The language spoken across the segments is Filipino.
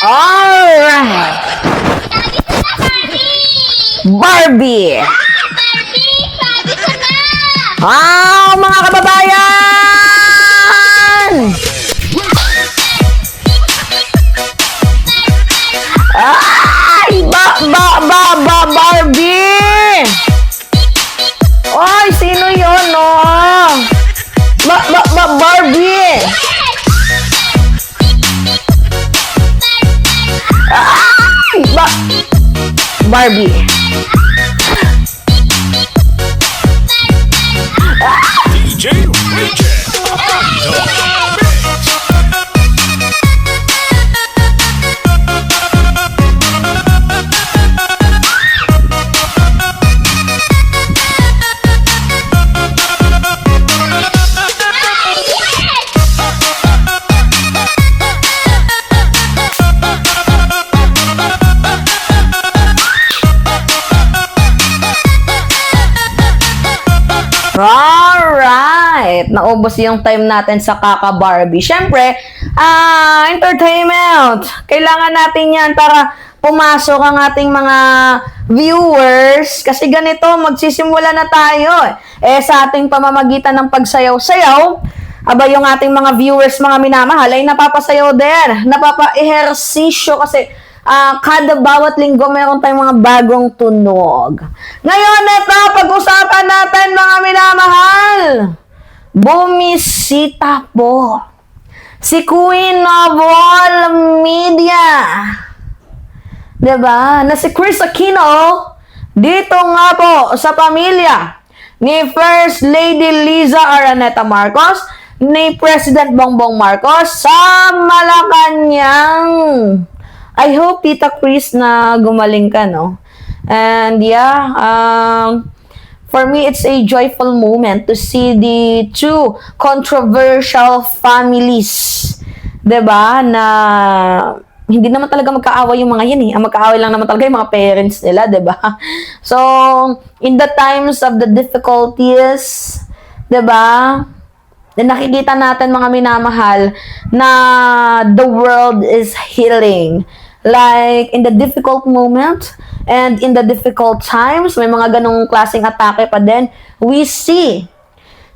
Alright! Barbie! Sabi ko na! Mga kababayan! Barbie! Oy, sino yun, no? Barbie! Barbie! DJ Richard on the mix. Alright! Naubos yung time natin sa Kaka Barbie. Siyempre, entertainment! Kailangan natin yan para pumasok ang ating mga viewers. Kasi ganito, magsisimula na tayo. Sa ating pamamagitan ng pagsayaw-sayaw, aba yung ating mga viewers, mga minamahal, ay napapasayaw din. Napapa-ehersisyo kasi kada bawat linggo meron tayong mga bagong tunog. Ngayon, ito, pag-usapan natin mga minamahal. Bumisita po si Queen of all Media. Diba? Na si Chris Aquino, dito nga po sa pamilya ni First Lady Liza Araneta Marcos, ni President Bongbong Marcos sa Malacanang. I hope, Tita Chris, na gumaling ka, no? And yeah, for me, it's a joyful moment to see the two controversial families, diba? Na hindi naman talaga magkaaway yung mga yan eh. Ang magkaaway lang naman talaga yung mga parents nila, diba? So, in the times of the difficulties, diba? Na nakikita natin mga minamahal na the world is healing. Like, in the difficult moment and in the difficult times, may mga ganong klaseng atake pa din. We see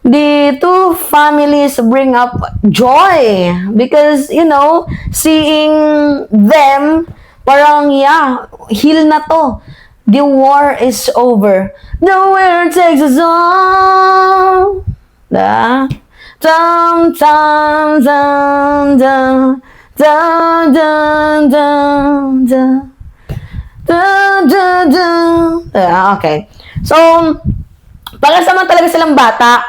the two families bring up joy because, you know, seeing them, parang, yeah, heal na to. The war is over. The world takes us on. Da. Dum, dum, dum, dum. Dun, dun, dun, dun. Dun, dun, dun. Okay. So, para sa talaga silang bata,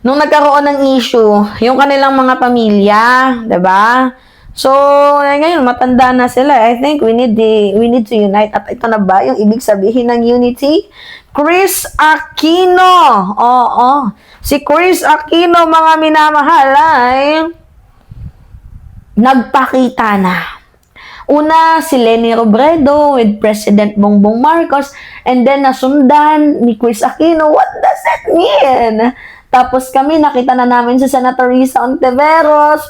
nung nagkaroon ng issue, yung kanilang mga pamilya, 'di ba? So, ngayon matanda na sila. I think we need to unite. At ito na ba yung ibig sabihin ng unity? Chris Aquino. Oo. Si Chris Aquino, mga minamahal, ay nagpakita na. Una, si Leni Robredo with President Bongbong Marcos, and then nasundan ni Chris Aquino. What does that mean? Tapos kami, nakita na namin si Senator Risa Ontiveros.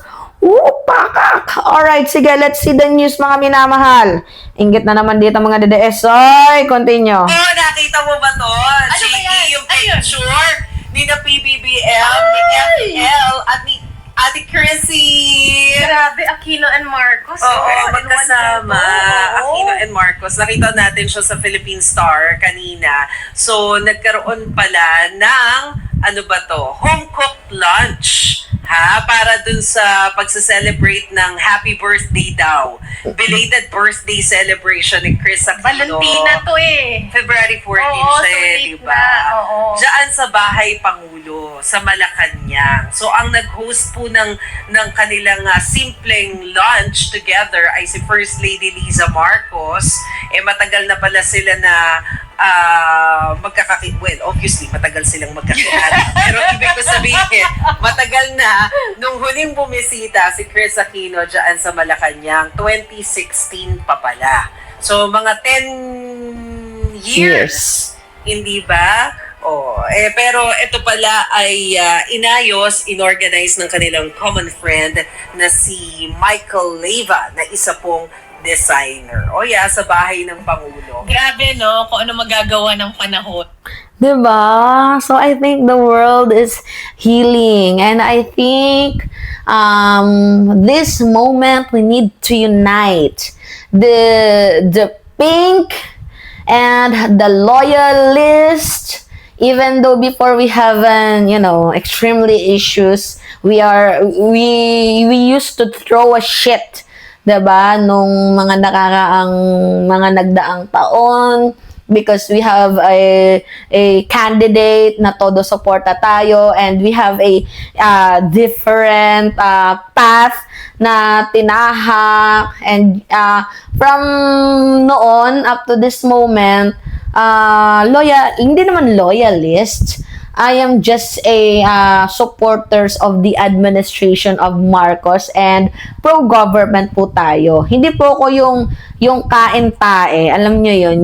Pakak! Alright, sige, let's see the news, mga minamahal. Inggit na naman dito, mga DDS. Oy, continue. Oh, nakita mo ba to? Ano ba yan? Yung picture ni na PBBM, ni FL, at ni Ate Chrissy. Grabe, Aquino and Marcos. Oo, in magkasama. one table. Aquino and Marcos. Nakita natin siya sa Philippine Star kanina. So, nagkaroon pala ng, ano ba to? Home-cooked lunch. Para dun sa pagsa-celebrate ng happy birthday daw. Belated birthday celebration ni Chris Aquino. Valentina to eh. February 14 Oo, siya, so late di ba? na, oo. Diyan sa Bahay Pangulo, sa Malacanang. So, ang nag-host po ng kanilang simpleng lunch together ay si First Lady Liza Marcos. Matagal na pala sila na well, obviously, matagal silang magkakilala. Pero ibig ko sabihin, matagal na nung huling bumisita si Chris Aquino dyan sa Malacanang, 2016 pa pala. So, mga 10 years. Hindi ba? Pero ito pala ay inorganize ng kanilang common friend na si Michael Leyva, na isa pong designer. O yeah, sa bahay ng Pangulo. Grabe, no? Kung ano magagawa ng panahon. Diba? So I think the world is healing, and I think this moment we need to unite. The pink and the loyalist, even though before we haven't, extremely issues, we used to throw a shit, 'di ba, nung mga mga nagdaang taon, because we have a candidate na todo suporta tayo, and we have a different path na tinahak, and from noon up to this moment, hindi naman loyalist. I am just a supporters of the administration of Marcos, and pro-government po tayo. Hindi po ako yung kain-tae. Alam nyo yun,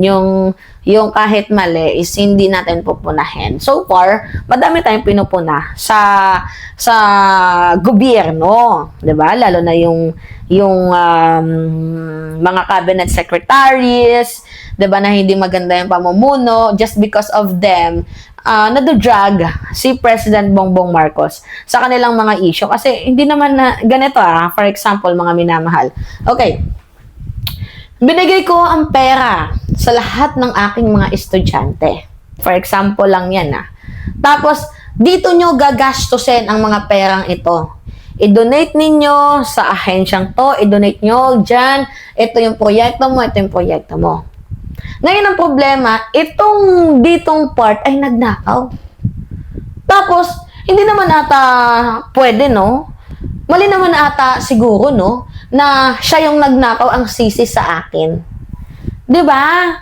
yung kahit mali is hindi natin pupunahin. So far, madami tayong pinupuna sa gobyerno, 'di ba? Lalo na yung mga cabinet secretaries, 'di ba, na hindi maganda yung pamumuno, just because of them nado-drag si President Bongbong Marcos sa kanilang mga issue. Kasi hindi naman na ganito for example, mga minamahal. Okay. Binigay ko ang pera sa lahat ng aking mga estudyante. For example lang yan Tapos, dito nyo gagastusin ang mga perang ito. I-donate ninyo sa ahensyang to, i-donate nyo dyan, ito yung proyekto mo, ito yung proyekto mo. Ngayon ang problema, itong ditong part ay nagnakaw. Tapos, hindi naman ata pwede, no? Mali naman ata siguro, no? Na siya yung nagnakaw ang sisi sa akin. 'Di ba?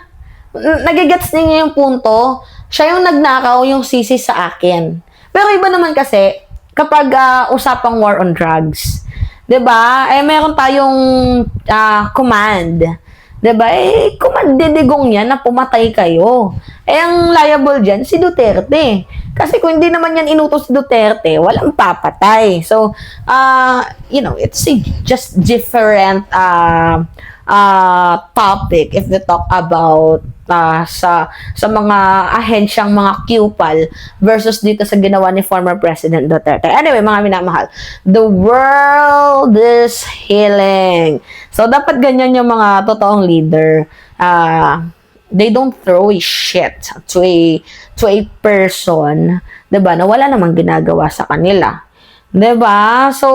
Nagigets niyo yung punto? Siya yung nagnakaw yung sisi sa akin. Pero iba naman kasi kapag usapang war on drugs. 'Di ba? Meron tayong command. 'Di ba? Command didigong yan na pumatay kayo. Ang liable dyan, si Duterte. Kasi kung hindi naman yan inutos si Duterte, walang papatay. So, it's just different topic if we talk about sa mga ahensyang mga QPAL versus dito sa ginawa ni former President Duterte. Anyway, mga minamahal, the world is healing. So, dapat ganyan yung mga totoong leader. They don't throw shit to a person, 'di ba? Na wala namang ginagawa sa kanila. 'Di ba? So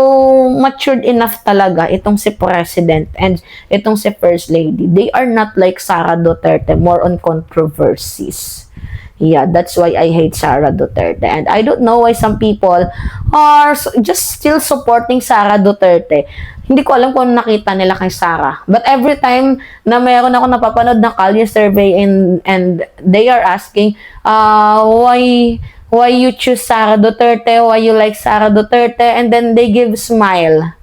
matured enough talaga itong si President and itong si First Lady. They are not like Sara Duterte, more on controversies. Yeah, that's why I hate Sara Duterte. And I don't know why some people are just still supporting Sara Duterte. Hindi ko alam kung nakita nila kay Sara. But every time na mayroon ako napapanood na Kalye survey and they are asking, why you choose Sara Duterte, why you like Sara Duterte, and then they give smile.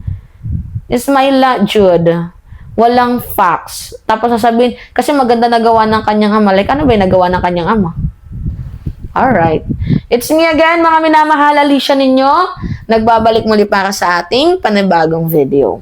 Smile la, Jude. Walang facts. Tapos sasabihin, kasi maganda nagawa ng kanyang ama. Like, ano ba yung nagawa ng kanyang ama? Alright. It's me again, mga minamahal, Alicia ninyo. Nagbabalik muli para sa ating panibagong video.